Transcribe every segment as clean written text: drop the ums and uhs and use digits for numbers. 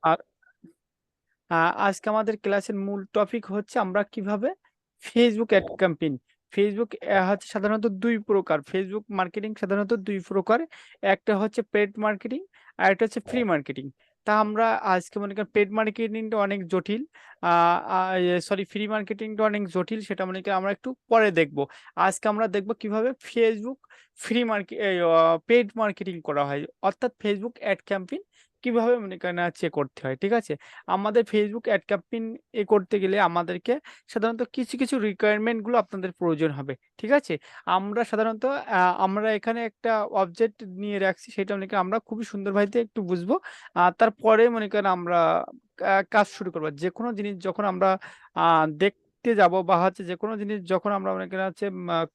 আর আজকে আমাদের ক্লাসের মূল টপিক হচ্ছে আমরা কিভাবে ফেসবুক অ্যাড ক্যাম্পেইন। ফেসবুক হচ্ছে সাধারণত দুই প্রকার, ফেসবুক মার্কেটিং সাধারণত দুই প্রকার। একটা হচ্ছে পেড মার্কেটিং আর একটা হচ্ছে ফ্রি মার্কেটিং। তা আমরা আজকে মনে করেন পেড মার্কেটিংটা অনেক জটিল, সরি ফ্রি মার্কেটিংটা অনেক জটিল, সেটা মনে করেন আমরা একটু পরে দেখব। আজকে আমরা দেখব কিভাবে Facebook free market paid marketing করা হয়, অর্থাৎ ফেসবুক অ্যাড ক্যাম্পেইন কিভাবে মনে করেন করতে হয়। ঠিক আছে, আমাদের ফেসবুক অ্যাড ক্যাম্পেইন করতে গেলে আমাদেরকে সাধারণত কিছু কিছু রিকোয়ারমেন্ট গুলো আপনাদের প্রয়োজন হবে। ঠিক আছে, আমরা সাধারণত আমরা এখানে একটা অবজেক্ট নিয়ে রাখছি, সেটা মনে করেন আমরা খুবই সুন্দরভাবে একটু বুঝবো। তারপরে মনে করেন আমরা কাজ শুরু করবো। যে কোনো জিনিস যখন আমরা দেখতে যাব বা হচ্ছে যে কোনো জিনিস যখন আমরা মনে করেন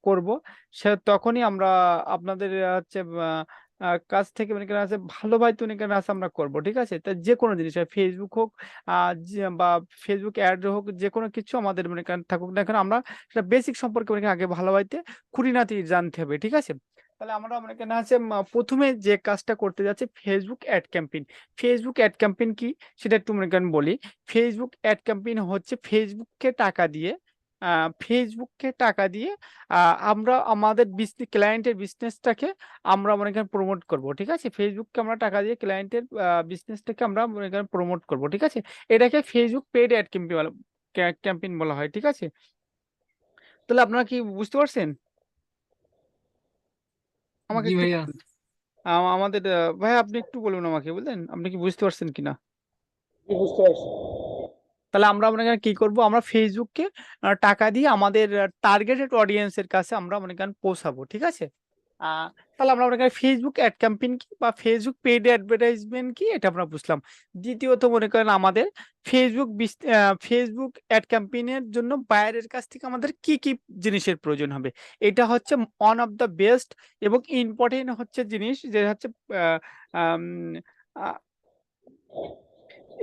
করবো, সে তখনই আমরা আপনাদের হচ্ছে কাছ থেকে মনে করেন ভালোভাবে মনে করেন আমরা করবো। ঠিক আছে, তা যে কোনো জিনিস ফেসবুক হোক বা ফেসবুক অ্যাড হোক, যে কোনো কিছু আমাদের মনে করেন থাকুক না কেন, আমরা সেটা বেসিক সম্পর্কে মনে করেন আগে ভালোভাবে খুঁটিনাটি জানতে হবে। ঠিক আছে, তাহলে আমরা মনে করেন প্রথমে যে কাজটা করতে যাচ্ছি Facebook ad campaign. Facebook ad campaign কি সেটা একটু মনে করেন বলি। ফেসবুক অ্যাড ক্যাম্পেইন হচ্ছে ফেসবুককে টাকা দিয়ে আমরা আমাদের ক্লায়েন্টের বিজনেসটাকে আমরা মনে করেন প্রমোট করব। ঠিক আছে, ফেসবুককে আমরা টাকা দিয়ে ক্লায়েন্টের বিজনেসটাকে আমরা মনে করেন প্রমোট করব। ঠিক আছে, এটাকে ফেসবুক পেইড অ্যাড ক্যাম্পেইন বলা হয়। ঠিক আছে, তাহলে আপনারা কি বুঝতে পারছেন? আমাকে জি একটু ভাইয়া। বলুন। আমাদের ভাই আপনি একটু বলুন, আমাকে বললেন আপনি কি বুঝতে পারছেন কিনা। জি, বুঝতে পারছি। তাহলে আমরা মনে করেন কি করব, আমরা ফেসবুককে টাকা দিয়ে আমাদের টার্গেটেড অডিয়েন্সের কাছে আমরা মনে করেন পৌঁছাবো। ঠিক আছে, আহ তাহলে আমরা মনে করি ফেসবুক অ্যাড ক্যাম্পেইন কি বা ফেসবুক পেইড অ্যাডভার্টাইজমেন্ট কি এটা আমরা বুঝলাম। দ্বিতীয়ত মনে করেন আমাদের ফেসবুক অ্যাড ক্যাম্পেইনের জন্য বায়ারের কাছ থেকে আমাদের কি কি জিনিসের প্রয়োজন হবে। এটা হচ্ছে ওয়ান অফ দ্য বেস্ট এবং ইম্পর্টেন্ট হচ্ছে জিনিস, যে হচ্ছে আহ, আম, আহ,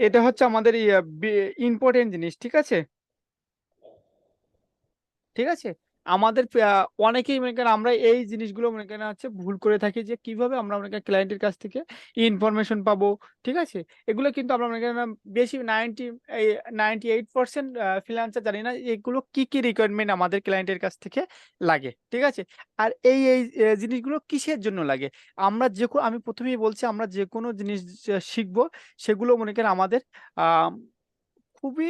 এটা হচ্ছে আমাদের ইম্পর্টেন্ট জিনিস। ঠিক আছে, ঠিক আছে, আমাদের অনেকেই মনে করেন আমরা এই জিনিসগুলো মনে করেন ভুল করে থাকি, যে কিভাবে আমরা মনে করেন ক্লায়েন্টের কাছ থেকে ইনফরমেশন পাবো। ঠিক আছে, এগুলো কিন্তু আমরা মনে করেন বেশি 98% ফ্রিল্যান্সার জানি না এগুলো কি কি রিকোয়ারমেন্ট আমাদের ক্লায়েন্টের কাছ থেকে লাগে। ঠিক আছে, আর এই জিনিসগুলো কিসের জন্য লাগে। আমি প্রথমেই বলছি, আমরা যে কোনো জিনিস শিখবো, সেগুলো মনে করেন আমাদের আহ খুবই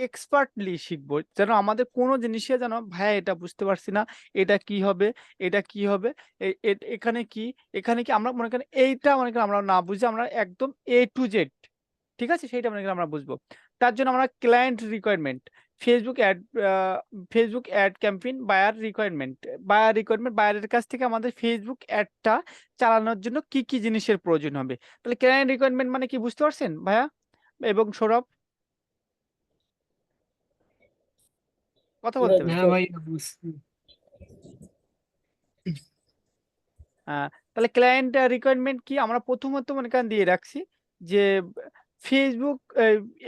এক্সপার্টলি শিখবো, যেন আমাদের কোনো জিনিসে যেন ভাইয়া এটা বুঝতে পারছি না, এটা কি হবে, এটা কি হবে, এখানে কি, এখানে কি, আমরা মনে করেন এইটা মনে করেন আমরা না বুঝে আমরা একদম A to Z, ঠিক আছে, সেইটা মনে করেন আমরা বুঝবো। তার জন্য আমরা client requirement, Facebook ad Facebook ad campaign buyer requirement বায়ারের কাছ থেকে আমাদের ফেসবুক অ্যাডটা চালানোর জন্য কি কি জিনিসের প্রয়োজন হবে। তাহলে ক্লায়েন্ট রিকোয়ারমেন্ট মানে কি বুঝতে পারছেন ভাইয়া এবং সৌরভ, কথা বলতে হবে। হ্যাঁ ভাইয়া, বুঝছি। তাহলে ক্লায়েন্ট রিকোয়ারমেন্ট কি আমরা প্রথমত মনে করেন দিয়ে রাখছি, যে ফেসবুক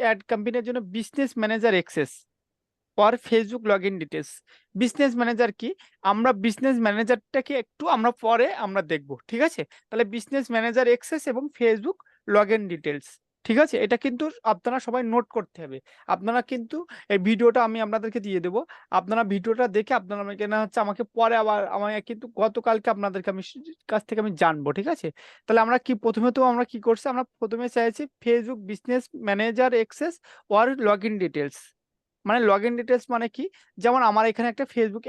অ্যাড ক্যাম্পেইনের জন্য business manager access for Facebook log in details. Business manager কি, আমরা বিজনেস ম্যানেজারটাকে একটু আমরা পরে আমরা দেখব। ঠিক আছে, তাহলে বিজনেস ম্যানেজার অ্যাক্সেস এবং ফেসবুক লগ ইন ডিটেলস। ঠিক আছে, এটা কিন্তু আপনারা সবাই নোট করতে হবে। আপনারা কিন্তু এই ভিডিওটা আমি আপনাদেরকে দিয়ে দেবো, আপনারা ভিডিওটা দেখে আপনারা আমাকে না হচ্ছে আমাকে পরে আবার আমাকে কিন্তু গতকালকে আপনাদেরকে আমি কাছ থেকে আমি জানবো। ঠিক আছে, তাহলে আমরা কি প্রথমে তো আমরা কি করছি, আমরা প্রথমে চাইছি Facebook business manager access or log in details. মানে লগ ইন ডিটেলস মানে কি, যেমন আমার এখানে একটা ফেসবুক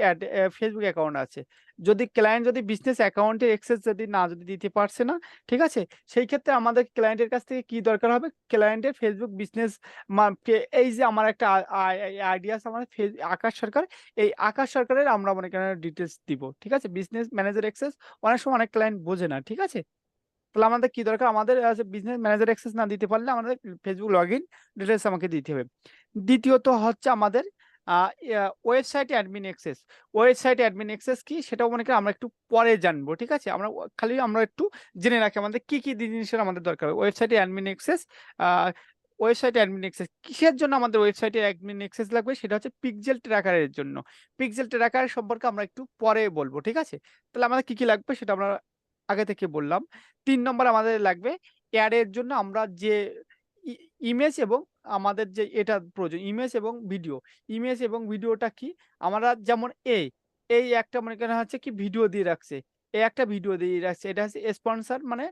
অ্যাকাউন্ট আছে, যদি ক্লায়েন্ট যদি বিজনেস অ্যাকাউন্টের অ্যাক্সেস যদি দিতে পারছে না, ঠিক আছে, সেই ক্ষেত্রে আমাদের ক্লায়েন্টের কাছ থেকে কি দরকার হবে, ক্লায়েন্টের ফেসবুক বিজনেস, এই যে আমার একটা আইডিয়া আছে আমার আকাশ সরকার, এই আকাশ সরকারের আমরা মনে করেন ডিটেলস দিব। ঠিক আছে, বিজনেস ম্যানেজার অ্যাক্সেস অনেক সময় অনেক ক্লায়েন্ট বোঝে না। ঠিক আছে, তাহলে আমাদের কি দরকার, আমাদের বিজনেস ম্যানেজার অ্যাক্সেস না দিতে পারলে আমাদের ফেসবুক লগ ইন ডিটেলস আমাকে দিতে হবে। দ্বিতীয়ত হচ্ছে আমাদের website admin access. Website admin access কি সেটাও মনে করি আমরা একটু পরে জানবো। ঠিক আছে, খালি আমরা একটু জেনে রাখি আমাদের কি কি জিনিসের আমাদের দরকার হবে। Website admin access, website admin access কিসের জন্য আমাদের ওয়েবসাইটে অ্যাডমিন অ্যাক্সেস লাগবে, সেটা হচ্ছে পিক্সেল ট্র্যাকারের জন্য। পিক্সেল ট্র্যাকার সম্পর্কে আমরা একটু পরে বলবো। ঠিক আছে, তাহলে আমাদের কি কি লাগবে সেটা আমরা আগে থেকে বললাম। 3 নম্বর আমাদের লাগবে অ্যাডের জন্য আমরা যে ইমেজ এবং আমাদের যে এটা প্রয়োজন ইমেজ এবং ভিডিও। ইমেজ এবং ভিডিওটা কি? আমরা যেমন এই একটা মনে করেন হচ্ছে কি ভিডিও দিয়ে রাখছে। এই একটা ভিডিও দিয়ে রাখছে। এটা হচ্ছে স্পন্সর মানে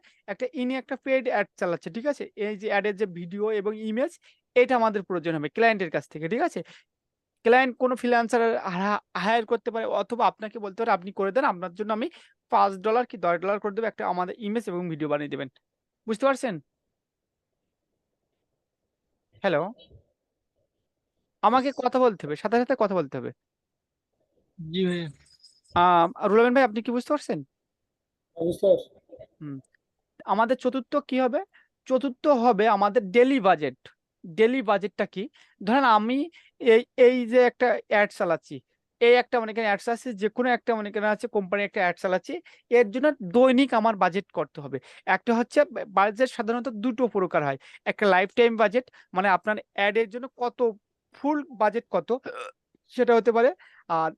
ইনি একটা পেইড অ্যাড চালাচ্ছে। ঠিক আছে? এই যে অ্যাডের যে ভিডিও এবং ইমেজ এটা আমাদের প্রয়োজন হবে ক্লায়েন্টের কাছ থেকে। ঠিক আছে? ক্লায়েন্ট কোনো ফ্রিল্যান্সার হায়ার করতে পারে অথবা আপনাকে বলতে পারে আপনি করে দেন। আপনার জন্য আমি $5 কি $10 করে দেব। একটা আমাদের ইমেজ এবং ভিডিও বানিয়ে দিবেন। বুঝতে পারছেন? হ্যালো? আমাকে কথা বলতে হবে। সাথে কথা বলতে হবে। জি ভাইয়া। রুল আমিন ভাই আপনি কি বুঝতে পারছেন? বুঝতে পারছি। হুম। আমাদের চতুর্থ কি হবে? চতুর্থ হবে আমাদের ডেইলি বাজেট। ডেইলি বাজেটটা কি? ধরেন আমি এই যে একটা অ্যাড চালাচ্ছি। এই একটা মনে করেন অ্যাড চালাচ্ছি, যেকোনো একটা মনে করেন আছে কোম্পানির একটা অ্যাড চালাচ্ছি। এর জন্য দৈনিক আমার বাজেট করতে হবে। একটা হচ্ছে বাজেট সাধারণত ২ টো প্রকার হয়। একটা লাইফ টাইম বাজেট মানে আপনার অ্যাড এর জন্য কত ফুল বাজেট কত সেটা হতে পারে। আর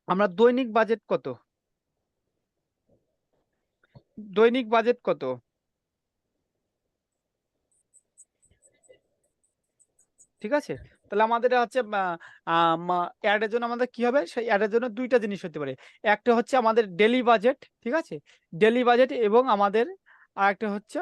আমরা দৈনিক বাজেট কত? দৈনিক বাজেট কত? ঠিক আছে? তাহলে আমাদের হচ্ছে এড এর জন্য আমাদের কি হবে? সেই এড এর জন্য ২ টা জিনিস হতে পারে। একটা হচ্ছে আমাদের ডেইলি বাজেট, ঠিক আছে? ডেইলি বাজেট এবং আমাদের আরেকটা হচ্ছে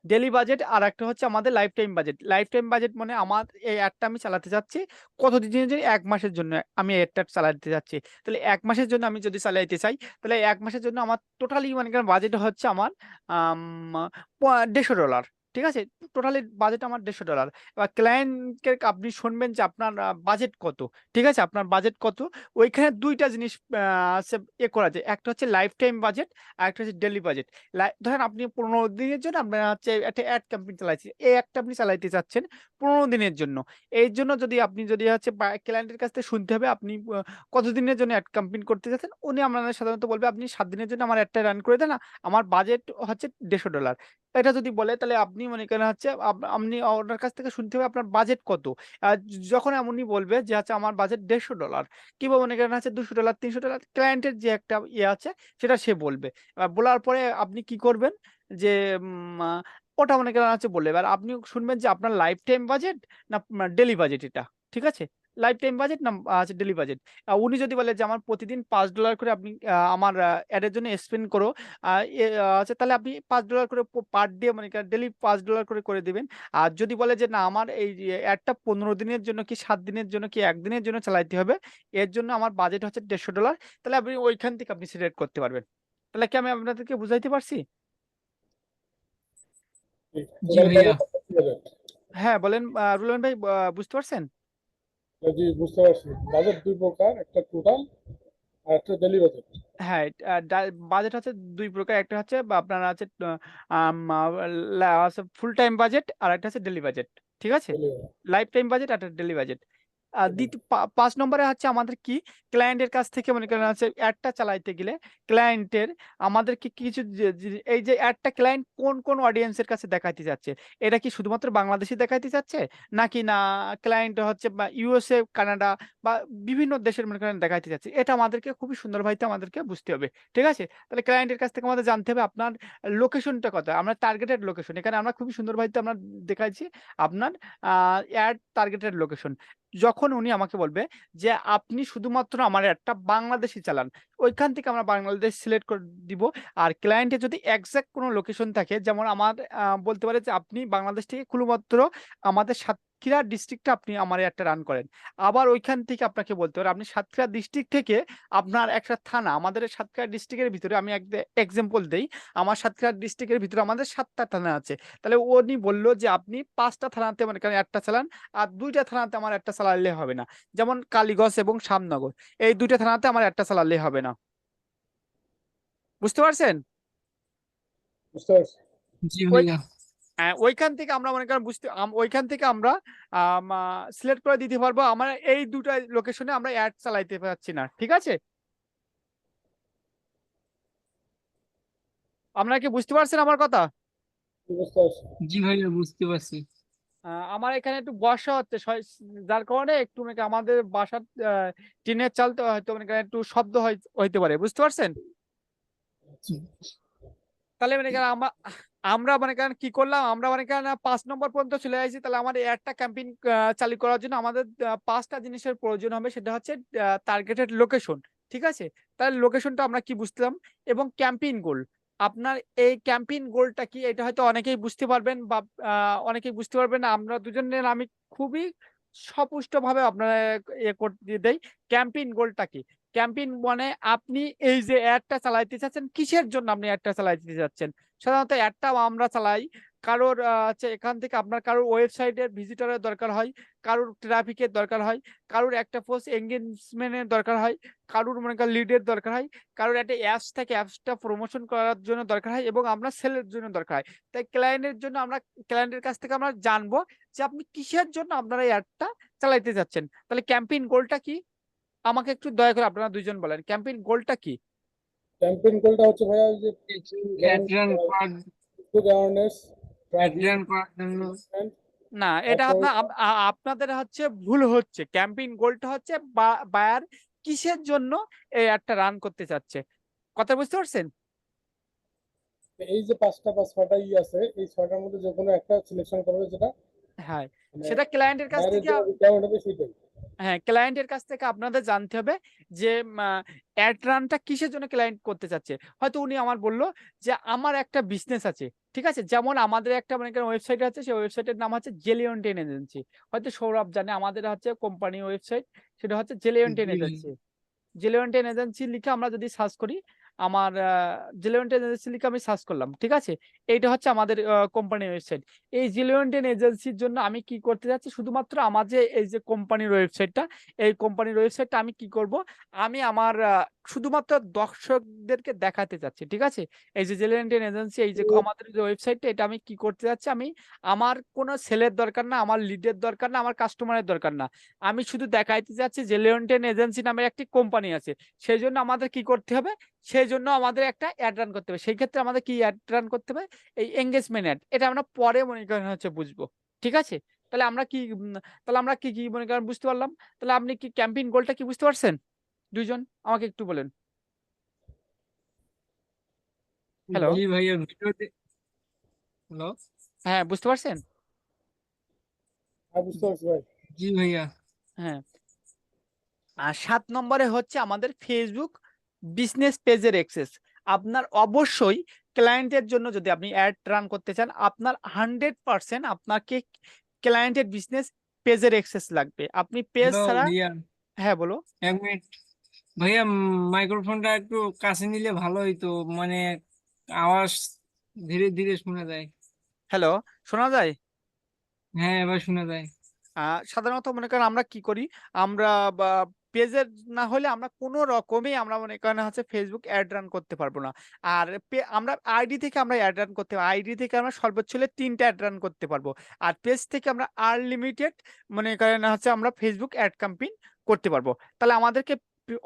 ডেইলি বাজেট আরেকটা হচ্ছে আমাদের life time budget. Lifetime budget মানে আমার এই এডটা আমি চালাতে চাচ্ছি কতদিনের জন্য? ১ মাসের জন্য আমি এডটা চালাতে চাচ্ছি। তাহলে ১ মাসের জন্য আমি যদি চালাইতে চাই, তাহলে ১ মাসের জন্য আমার টোটালি মনে করেন বাজেট হচ্ছে আমার আম $১৫০ ঠিক আছে? টোটালি বাজেট আমার $১৫০ এবার ক্লায়েন্টকে আপনি শুনবেন যে আপনার বাজেট কত? ঠিক আছে? আপনার বাজেট কত? ওইখানে ২ টা জিনিস হচ্ছে করা যায়। একটা হচ্ছে লাইফ টাইম বাজেট, আরেকটা হচ্ছে ডেইলি বাজেট। ধরেন আপনি ১৫ দিনের জন্য আপনার হচ্ছে একটা অ্যাড ক্যাম্পেইন চালাইছেন। এই অ্যাডটা আপনি চালাইতে চাচ্ছেন ১৫ দিনের জন্য। এর জন্য যদি হচ্ছে ক্লায়েন্টের কাছ থেকে শুনতে হবে আপনি কতদিনের জন্য অ্যাড ক্যাম্পেইন করতে চাচ্ছেন। উনি আপনাদের সাধারণত বলবে, "আপনি ৭ দিনের জন্য আমার অ্যাডটা রান করে দেন। আমার বাজেট হচ্ছে $১৫০ এটা যদি বলে তাহলে আপনি মনে করেন হচ্ছে আপনি ওনার কাছ থেকে শুনতে হবে আপনার বাজেট কত? আ যখন এমনই বলবে যে হচ্ছে আমার বাজেট $১৫০ কিংবা মনে করেন হচ্ছে $২০০ $৩০০ ক্লায়েন্টের যে একটা আছে সেটা সে বলবে। বলার পরে আপনি কি করবেন? যে উম আ ওটা মনে করেন হচ্ছে বললে, এবার আপনি শুনবেন যে আপনার লাইফ টাইম বাজেট না ডেইলি বাজেট এটা। ঠিক আছে? লাইফ টাইম বাজেট না হচ্ছে ডেইলি বাজেট। উনি যদি বলে যে আমার প্রতিদিন $৫ করে আপনি আমার এড এর জন্য স্পেন্ড করো। আ এ আচ্ছা তাহলে আপনি $৫ করে পার ডে মনে করেন ডেইলি $৫ করে দিবেন। আর যদি বলে যে না আমার এই এডটা ১৫ দিনের জন্য কি ৭ দিনের জন্য কি ১ দিনের জন্য চালাইতে হবে। এর জন্য আমার বাজেট হচ্ছে $১৫০ তাহলে আপনি ওইখান থেকে আপনি সিলেক্ট করতে পারবেন। তাহলে কি আমি আপনাদেরকে বুঝাইতে পারছি? জি টোটাল ভাইয়া। Budget budget. হ্যাঁ, বলেন রুল আমিন ভাই বুঝতে পারছেন? জি বুঝতে পারছি। বাজেট ২ প্রকার, একটা টোটাল আর একটা ডেইলি বাজেট। হ্যাঁ, বাজেট হচ্ছে ২ প্রকার। একটা হচ্ছে বা আপনার আছে আম আ ফুল টাইম বাজেট আরেকটা হচ্ছে ডেইলি বাজেট। ঠিক আছে? Daily budget. Lifetime budget আর ডেইলি বাজেট। ৫ নম্বরে হচ্ছে আমাদের কি ক্লায়েন্টের কাছ থেকে মনে করেন হচ্ছে অ্যাডটা চালাইতে গেলে ক্লায়েন্টের আমাদেরকে কিছু এই যে অ্যাডটা ক্লায়েন্ট কোন অডিয়েন্সের কাছে দেখাইতে চাচ্ছে। এটা কি শুধুমাত্র বাংলাদেশী দেখাইতে চাচ্ছে? নাকি না ক্লায়েন্ট হচ্ছে বা ইউএসএ, কানাডা বা বিভিন্ন দেশের মনে করেন দেখাইতে চাচ্ছে। এটা আমাদেরকে খুবই সুন্দরভাবে আমাদেরকে বুঝতে হবে। ঠিক আছে? তাহলে ক্লায়েন্টের কাছ থেকে আমাদের জানতে হবে আপনার লোকেশনটা কোথায়? আমরা টার্গেটেড লোকেশন। এখানে আমরা খুবই সুন্দরভাবে আমরা দেখাইছি আপনার আ অ্যাড টার্গেটেড লোকেশন। যখন উনি আমাকে বলবে যে, "আপনি শুধুমাত্র আমার অ্যাডটা বাংলাদেশী চালান।" ওইখান থেকে আমরা বাংলাদেশ সিলেক্ট করে দিব। আর ক্লায়েন্টের যদি এক্সাক্ট কোনো লোকেশন থাকে যেমন আমার বলতে পারে যে, "আপনি বাংলাদেশ থেকে শুধুমাত্র আমাদের সাতক্ষীরা ডিস্ট্রিক্টে আপনি আমার অ্যাডটা রান করেন।" আবার ওইখান থেকে আপনাকে বলতে পারে, "আপনি সাতক্ষীরা ডিস্ট্রিক্ট থেকে আপনার একটা থানা" আমাদের এই সাতক্ষীরা ডিস্ট্রিক্টের ভিতরে আমি এক্সাম্পল দেই। আমার সাতক্ষীরা ডিস্ট্রিক্টের ভিতরে আমাদের ৭ টা থানা আছে। তাহলে উনি বলল যে, "আপনি ৫ টা থানাতে মনে করেন অ্যাডটা চালান।" আর ২ টা থানাতে আমার একটা চালালে হবে না। যেমন কালীগঞ্জ এবং শ্যামনগর। এই ২ টা থানাতে আমার একটা চালালেই হবে না। বুঝতে পারছেন? বুঝতে পারছি। জি ওই ভাইয়া। ওইখান থেকে আমরা মনে করেন ওইখান থেকে আমরা আম আ সিলেক্ট করে দিতে পারবো আমরা এই ২ টা লোকেশনে আমরা এড চালাইতে পারছি না। ঠিক আছে? আপনারা কি বুঝতে পারছেন আমার কথা? বুঝতে পারছি। জি ভাইয়া বুঝতে পারছি। আমার এখানে একটু বর্ষা হচ্ছে যার কারণে একটু নাকি আমাদের বাসার টিনের চালতে হয়তো মনে করেন একটু শব্দ হইতে পারে। বুঝতে পারছেন? জি তাহলে মনে করেন আমরা মনে করেন কি করলাম, আমরা মনে করেন 5 নম্বর পর্যন্ত চলে আসছি। তাহলে আমাদের একটা ক্যাম্পেইন চালু করার জন্য আমাদের 5টা জিনিসের প্রয়োজন হবে। সেটা হচ্ছে টার্গেটেড লোকেশন, ঠিক আছে? তাহলে লোকেশনটা আমরা কি বুঝলাম, এবং ক্যাম্পেইন গোল। আপনার এই ক্যাম্পেইন গোলটা কি, এটা হয়তো অনেকেই বুঝতে পারবেন বা অনেকেই বুঝতে পারবেন না। আমরা দুজনের আমি খুবই সপুষ্টভাবে আপনারা করতে দেই। ক্যাম্পেইন গোলটা কি? ক্যাম্পেইন মানে আপনি এই যে অ্যাডটা চালাইতে চাচ্ছেন, কিসের জন্য আপনি অ্যাডটা চালাইতে চাচ্ছেন? সাধারণত অ্যাডটা আমরা চালাই কারোর হচ্ছে এখান থেকে আপনার কারোর ওয়েবসাইটের ভিজিটরের দরকার হয়, কারোর ট্রাফিকের দরকার হয়, কারোর একটা পোস্ট এঙ্গেজমেন্টের দরকার হয়, কারোর মনে করেন লিডের দরকার হয়, কারোর একটা অ্যাপস থেকে অ্যাপসটা প্রমোশন করার জন্য দরকার হয়, এবং আমরা সেলের জন্য দরকার হয়। তাই ক্লায়েন্টের জন্য আমরা ক্লায়েন্টের কাছ থেকে আমরা জানবো যে আপনি কিসের জন্য আপনারা এই অ্যাডটা চালাইতে যাচ্ছেন। তাহলে ক্যাম্পেইন গোলটা কি? আমাকে একটু দয়া করে আপনারা দুইজন বলেন ক্যাম্পেইন গোলটা কি? ক্যাম্পেইন গোলটা হচ্ছে ভাইয়া ওই যে অ্যাড যেমন রান করার Facebook awareness, ad traffic, run করার জন্য না, এটা তারপর আপনাদের হচ্ছে ভুল হচ্ছে। ক্যাম্পেইন গোলটা হচ্ছে বায়ার কিসের জন্য এই অ্যাডটা রান করতে চাচ্ছে। কথা বুঝতে পারছেন? এই যে 5টা বা 6টা আছে, এই 6টার মধ্যে যে কোনো একটা সিলেকশন করবে, যেটা হ্যাঁ, মানে সেটা ক্লায়েন্টের কাছ বাইরের থেকে জন্য রিকোয়ারমেন্ট হবে সেটাই। হ্যাঁ, ক্লায়েন্টের কাছ থেকে আপনাদের জানতে হবে যে অ্যাড রানটা কিসের জন্য ক্লায়েন্ট করতে চাচ্ছে। হয়তো উনি আমার বলল যে আমার একটা বিজনেস আছে, ঠিক আছে? যেমন আমাদের একটা মনে করেন ওয়েবসাইট আছে, সেই ওয়েবসাইটের নাম হচ্ছে জেলিয়ন টেন এজেন্সি। হয়তো সৌরভ জানে, আমাদের হচ্ছে কোম্পানি ওয়েবসাইট, সেটা হচ্ছে জেলিয়ন টেন জি ভাই। এজেন্সি। জেলেওয়েন্টেন এজেন্সি লিখে আমরা যদি সার্চ করি, আমার জেলেওয়েন্টেন এজেন্সি লিখে আমি সার্চ করলাম, ঠিক আছে? এইটা হচ্ছে আমাদের কোম্পানির ওয়েবসাইট। এই জেলেওয়েন্টেন এজেন্সির জন্য আমি কি করতে যাচ্ছি, শুধুমাত্র আমার যে এই যে কোম্পানির ওয়েবসাইটটা, এই কোম্পানির ওয়েবসাইটটা আমি কি করব, আমি আমার শুধুমাত্র দর্শকদেরকে দেখাতে চাচ্ছি, ঠিক আছে? এই যে জেলেওয়েন্টেন এজেন্সি, এই যে আমাদের যে ওয়েবসাইটটা, এটা আমি কি করতে যাচ্ছি, আমি আমার কোনো সেলের দরকার না, আমার লিডের দরকার না, আমার কাস্টমারের দরকার না। আমি শুধু দেখাইতে যাচ্ছি যে লিওনটেন এজেন্সি নামের একটি কোম্পানি আছে। সেই জন্য আমাদের কি করতে হবে, সেই জন্য আমাদের একটা অ্যাড রান করতে হবে। সেই ক্ষেত্রে আমাদের কি অ্যাড রান করতে হবে, এই এঙ্গেজমেন্ট অ্যাড। এটা আমরা পরে মনে করেন হচ্ছে বুঝবো, ঠিক আছে? তাহলে আমরা কি তাহলে আমরা কি কি মনে করেন বুঝতে পারলাম। তাহলে আপনি কি ক্যাম্পেইন গোলটা কি বুঝতে পারছেন দুইজন? আমাকে একটু বলেন। হ্যালো, জি ভাইয়া ভিডিওতে হ্যালো। হ্যাঁ বুঝতে পারছেন? হ্যাঁ, বুঝতে পারছি ভাই। জি ভাইয়া। হ্যাঁ। আর 7 নম্বরে হচ্ছে আমাদের ফেসবুক বিজনেস পেজের অ্যাক্সেস। আপনার অবশ্যই ক্লায়েন্টের জন্য যদি আপনি অ্যাড রান করতে চান, আপনার 100% আপনাকে ক্লায়েন্টের বিজনেস পেজের অ্যাক্সেস লাগবে। আপনি পেজ হ্যালো ছাড়া ভাইয়া, হ্যাঁ বলো। 1 মিনিট। ভাইয়া মাইক্রোফোনটা একটু কাছে নিলে ভালো হইতো, মানে আওয়াজ ধীরে ধীরে শোনা যায়। হ্যালো, শোনা যায়? হ্যাঁ, এবার শোনা যায়। সাধারণত মনে করেন আমরা কি করি, আমরা বা পেজের না হলে আমরা কোনো রকমই আমরা মনে করেন হচ্ছে ফেসবুক অ্যাড রান করতে পারবো না। আর আমরা আইডি থেকে আমরা অ্যাড রান করতে পারবো, আইডি থেকে আমরা সর্বোচ্চ হলে 3টা অ্যাড রান করতে পারবো। আর পেজ থেকে আমরা আনলিমিটেড মনে করেন হচ্ছে আমরা ফেসবুক অ্যাড ক্যাম্পেইন করতে পারবো। তাহলে আমাদেরকে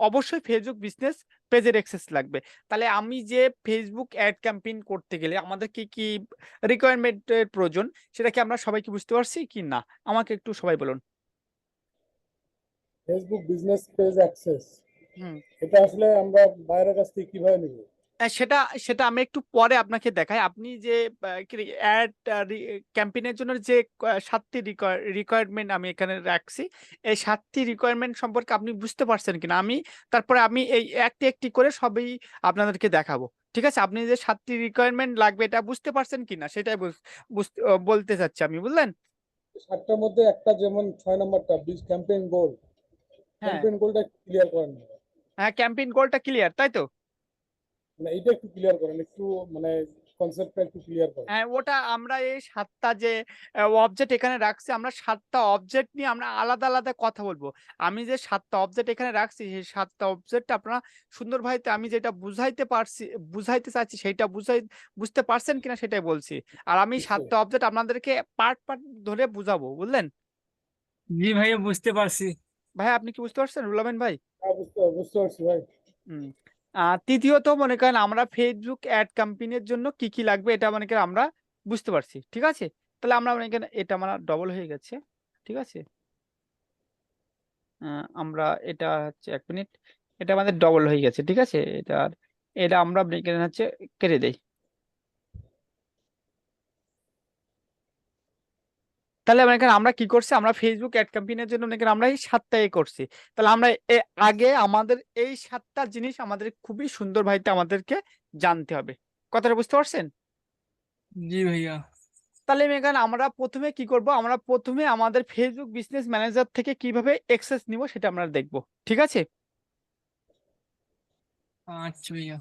অবশ্যই ফেসবুক বিজনেস পেজের অ্যাক্সেস লাগবে। তাহলে আমি যে ফেসবুক অ্যাড ক্যাম্পেইন করতে গেলে আমাদের কি কি রিকোয়ারমেন্টের প্রয়োজন, সেটা কি আমরা সবাই কি বুঝতে পারছি কি না? আমাকে একটু সবাই বলুন। ফেসবুক বিজনেস পেজ অ্যাক্সেস, হুম। এটা আসলে আমরা বাইরের কাছ থেকে কিভাবে নিব? সেটা সেটা আমি একটু পরে আপনাকে দেখাই। আপনি যে অ্যাড ক্যাম্পেইনের জন্য যে 7টি রিকোয়ারমেন্ট আমি এখানে রাখছি, এই 7টি রিকোয়ারমেন্ট সম্পর্কে আপনি বুঝতে পারছেন কিনা, আমি তারপরে আমি এই একটি একটি করে সবই আপনাদেরকে দেখাবো, ঠিক আছে? আপনি যে 7টি রিকোয়ারমেন্ট লাগবে এটা বুঝতে পারছেন কিনা, সেটাই বলতে চাচ্ছি আমি, বুঝলেন? 7টার মধ্যে একটা, যেমন 6 নম্বরটা ক্যাম্পেইন গোল, হ্যাঁ, ক্যাম্পেইন গোলটা ক্লিয়ার করেন না। হ্যাঁ, ক্যাম্পেইন গোলটা ক্লিয়ার, তাই তো? মানে এইটা একটু ক্লিয়ার করেন, একটু মানে কনসেপ্টটা একটু ক্লিয়ার করেন। হ্যাঁ, ওটা আমরা এই 7টা যে অবজেক্ট এখানে রাখছি, আমরা 7টা অবজেক্ট নিয়ে আমরা আলাদা আলাদা কথা বলবো। আমি যে 7টা অবজেক্ট এখানে রাখছি, সেই 7টা অবজেক্ট আপনারা সুন্দরভাবে আমি যেটা বুঝাইতে পারছি, বুঝাইতে চাচ্ছি সেইটা বুঝতে পারছেন কিনা সেটাই বলছি। আর আমি নিশ্চয়ই। 7টা অবজেক্ট আপনাদেরকে পার্ট পার্ট ধরে বুঝাবো, বুঝলেন? জি ভাইয়া, বুঝতে পারছি। ভাই আপনি কি বুঝতে পারছেন, রুল আমিন ভাই? হ্যাঁ, বুঝতে পারছি ভাই। হুম। তৃতীয়ত মনে করেন আমরা ফেসবুক অ্যাড ক্যাম্পেইনের জন্য কি কি লাগবে এটা মনে করেন আমরা বুঝতে পারছি, ঠিক আছে? তাহলে আমরা মনে করেন এটা আমার ডবল হয়ে গেছে, ঠিক আছে? আমরা এটা হচ্ছে 1 মিনিট, এটা আমাদের ডবল হয়ে গেছে, ঠিক আছে? এটা আমরা মনে করেন হচ্ছে কেটে দেই। তাহলে মনে করেন আমরা কি করছি, আমরা ফেসবুক অ্যাড ক্যাম্পেইনের জন্য মনে করেন আমরা এই 7টা করছি। তাহলে আমরা আগে আমাদের এই 7টা জিনিস আমাদের খুবই সুন্দর ভাইতে আমাদেরকে জানতে হবে। কথাটা বুঝতে পারছেন? জি ভাইয়া। তাহলে মেগান আমরা প্রথমে কি করব, আমরা প্রথমে আমাদের ফেসবুক বিজনেস ম্যানেজার থেকে কিভাবে অ্যাক্সেস নিব সেটা আমরা দেখব। ঠিক আছে? আচ্ছা ভাইয়া।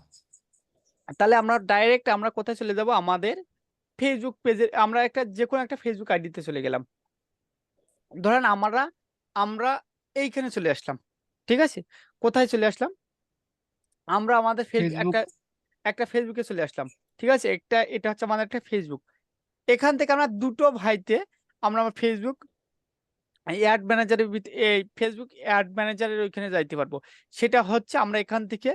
তাহলে আমরা ডাইরেক্ট আমরা কোথায় চলে যাব, আমাদের ফেসবুক পেজে আমরা একটা যে কোনো একটা ফেসবুক আইডিতে চলে গেলাম। ধরেন আমরা আমরা এইখানে চলে আসলাম। ঠিক আছে? কোথায় চলে আসলাম, আমরা আমাদের ফেসবুক। একটা একটা ফেসবুকে চলে আসলাম। ঠিক আছে? এটা হচ্ছে আমাদের একটা ফেসবুক। এখান থেকে আমরা দুটো ভাইতে আমরা আমার ফেসবুক অ্যাড ম্যানেজারের এই ফেসবুক অ্যাড ম্যানেজারের ওইখানে যাইতে পারবো। সেটা হচ্ছে আমরা এখান থেকে